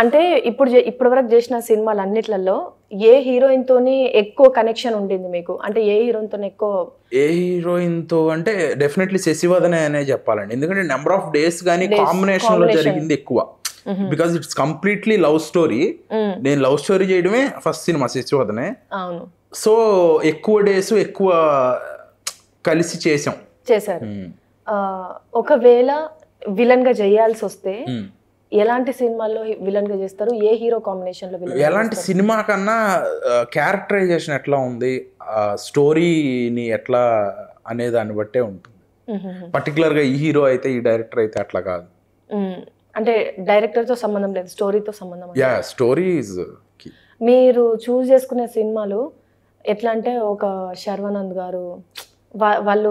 అంటే ఇప్పటి వరకు చేసిన సినిమాలు అన్నిట్లలో ఏ హీరోయిన్ తోని ఎక్కువ కనెక్షన్ ఉండింది మీకు? అంటే ఏ హీరోయిన్ తోని ఎక్కువ? ఏ హీరోయిన్ తో అంటే డెఫినెట్లీ శశివదనే అనే చెప్పాలండి. ఎందుకంటే నెంబర్ ఆఫ్ డేస్ కానీ కాంబినేషన్ లో జరిగింది ఎక్కువ. Because it's completely love story. నేను లవ్ స్టోరీ చేయడమే ఫస్ట్ సినిమా శశివదనే. అవును. సో ఎక్కువ డేస్ ఎక్కువ కలిసి చేశారు. ఒకవేళ విలన్ గా చేయాల్సి వస్తే ఎలాంటి సినిమాల్లో విలన్ గా చేస్తారు? ఏ హీరో కాంబినేషన్ లో విలన్? ఎలాంటి సినిమా కన్నా క్యారెక్టరైజేషన్ ఎట్లా ఉంది, స్టోరీని ఎట్లా అనే దాన్ని బట్టే ఉంటుంది. పర్టికులర్ గా ఈ హీరో అయితే ఈ డైరెక్టర్ అయితే అట్లా కాదు. అంటే డైరెక్టర్ తో సంబంధం లేదు, స్టోరీతో సంబంధం. Yeah, story is key. మీరు చూస్ చేసుకునే సినిమాలు ఎట్లా అంటే, ఒక శర్వానంద్ గారు వాళ్ళు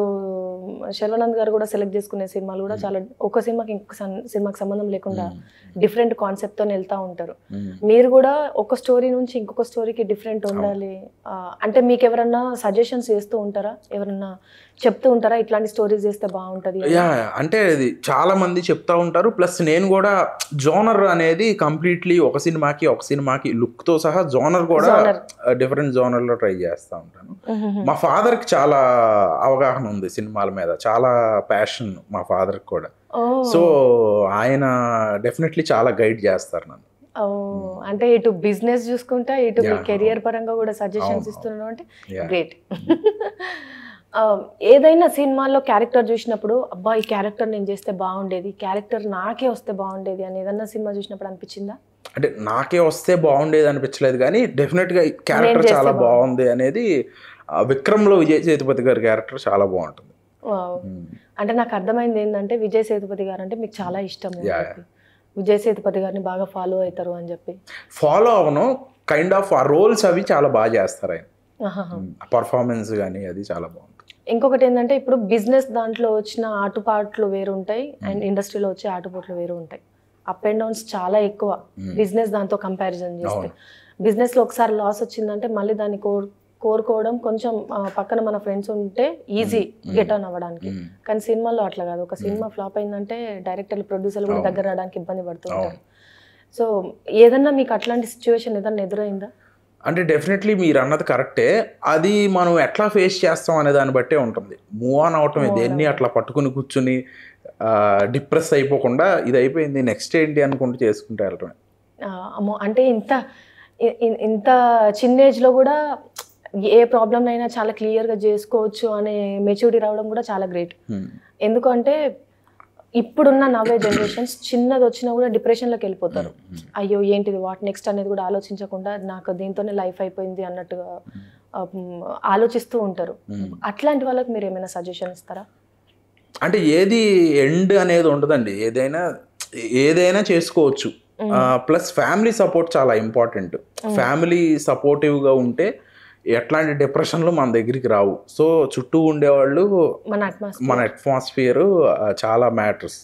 శర్వానంద్ గారు కూడా సెలెక్ట్ చేసుకునే సినిమాలు కూడా చాలా ఒక సినిమాకి ఇంకొక సినిమాకి సంబంధం లేకుండా డిఫరెంట్ కాన్సెప్ట్ తో వెళ్తా ఉంటారు. మీరు కూడా ఒక స్టోరీ నుంచి ఇంకొక స్టోరీకి డిఫరెంట్ ఉండాలి అంటే మీకు ఎవరన్నా సజెషన్స్ చేస్తూ ఉంటారా? ఎవరన్నా చెప్తూ ఉంటారా ఇట్లాంటి స్టోరీస్ చేస్తే బాగుంటది? యా, అంటే అది చాలా మంది చెప్తా ఉంటారు. ప్లస్ నేను కూడా జోనర్ అనేది కంప్లీట్లీ ఒక సినిమాకి లుక్ తో సహా జోనర్ కూడా డిఫరెంట్ జోనర్ లో ట్రై చేస్తూ ఉంటాను. మా ఫాదర్ కి చాలా అవగాహన ఉంది సినిమాల మీద, చాలా ప్యాషన్ మా ఫాదర్ కి కూడా. సో ఆయన డెఫినెట్లీ చాలా గైడ్ చేస్తారు నన్ను. అంటే ఇటు బిజినెస్ చూసుకుంటా, ఇటు మీ కెరియర్ పరంగా కూడా సజెషన్స్ ఇస్తున్నాను అంటే గ్రేట్. ఏదైనా సినిమాల్లో క్యారెక్టర్ చూసినప్పుడు అబ్బా ఈ క్యారెక్టర్ నేను చేస్తే బాగుండేది, క్యారెక్టర్ నాకే వస్తే బాగుండేది అని ఏదన్నా సినిమా చూసినప్పుడు అనిపించిందా? అంటే నాకే వస్తే బాగుండేది అనిపించలేదు, కానీ డెఫినెట్గా క్యారెక్టర్ చాలా బాగుంది అనేది విక్రమ్లో విజయ్ సేతుపతి గారి క్యారెక్టర్ చాలా బాగుంటుంది. అంటే నాకు అర్థమైంది ఏంటంటే విజయ్ సేతుపతి గారు అంటే మీకు చాలా ఇష్టం. విజయ్ సేతుపతి గారిని బాగా ఫాలో అవుతారు అని చెప్పి. ఫాలో అవను, కైండ్ ఆఫ్ ఆ రోల్స్ అవి చాలా బాగా చేస్తారు ఆయన. పర్ఫార్మెన్స్ కానీ అది చాలా బాగుంటుంది. ఇంకొకటి ఏంటంటే ఇప్పుడు బిజినెస్ దాంట్లో వచ్చిన ఆటుపాట్లు వేరు ఉంటాయి అండ్ ఇండస్ట్రీలో వచ్చే ఆటుపాట్లు వేరు ఉంటాయి. అప్ అండ్ డౌన్స్ చాలా ఎక్కువ బిజినెస్ దాంతో కంపారిజన్ చేస్తే. బిజినెస్ లో ఒకసారి లాస్ వచ్చిందంటే మళ్ళీ దాన్ని కోరుకోవడం కొంచెం పక్కన మన ఫ్రెండ్స్ ఉంటే ఈజీ గెట్ ఆన్ అవ్వడానికి. కానీ సినిమాలో అట్లా కాదు. ఒక సినిమా ఫ్లాప్ అయిందంటే డైరెక్టర్లు ప్రొడ్యూసర్లు కూడా దగ్గర రావడానికి ఇబ్బంది పడుతుంటారు. సో ఏదన్నా మీకు అట్లాంటి సిచ్యువేషన్ ఏదన్నా ఎదురైందా? అంటే డెఫినెట్లీ మీరు అన్నది కరెక్టే. అది మనం ఎట్లా ఫేస్ చేస్తాం అనే దాన్ని బట్టే ఉంటుంది. మూవ్ ఆన్ అవటం, దేన్ని అట్లా పట్టుకుని కూర్చుని డిప్రెస్ అయిపోకుండా ఇది అయిపోయింది నెక్స్ట్ ఏంటి అనుకుంటూ చేసుకుంటూ వెళ్ళటమే. అమ్మో, అంటే ఇంత చిన్న ఏజ్లో కూడా ఏ ప్రాబ్లం అయినా చాలా క్లియర్గా చేసుకోవచ్చు అనే మెచ్యూరిటీ రావడం కూడా చాలా గ్రేట్. ఎందుకంటే ఇప్పుడున్న నవ్వే జనరేషన్స్ చిన్నది వచ్చినా కూడా డిప్రెషన్లోకి వెళ్ళిపోతారు. అయ్యో ఏంటిది వాట్ నెక్స్ట్ అనేది కూడా ఆలోచించకుండా నాకు దీంతోనే లైఫ్ అయిపోయింది అన్నట్టుగా ఆలోచిస్తూ ఉంటారు. అట్లాంటి వాళ్ళకి మీరు ఏమైనా సజెషన్ ఇస్తారా? అంటే ఏది ఎండ్ అనేది ఉండదండి, ఏదైనా చేసుకోవచ్చు. ప్లస్ ఫ్యామిలీ సపోర్ట్ చాలా ఇంపార్టెంట్. ఫ్యామిలీ సపోర్టివ్గా ఉంటే ఎట్లాంటి డిప్రెషన్లు మన దగ్గరికి రావు. సో చుట్టూ ఉండేవాళ్ళు, మన అట్మాస్ఫియర్ చాలా మ్యాటర్స్.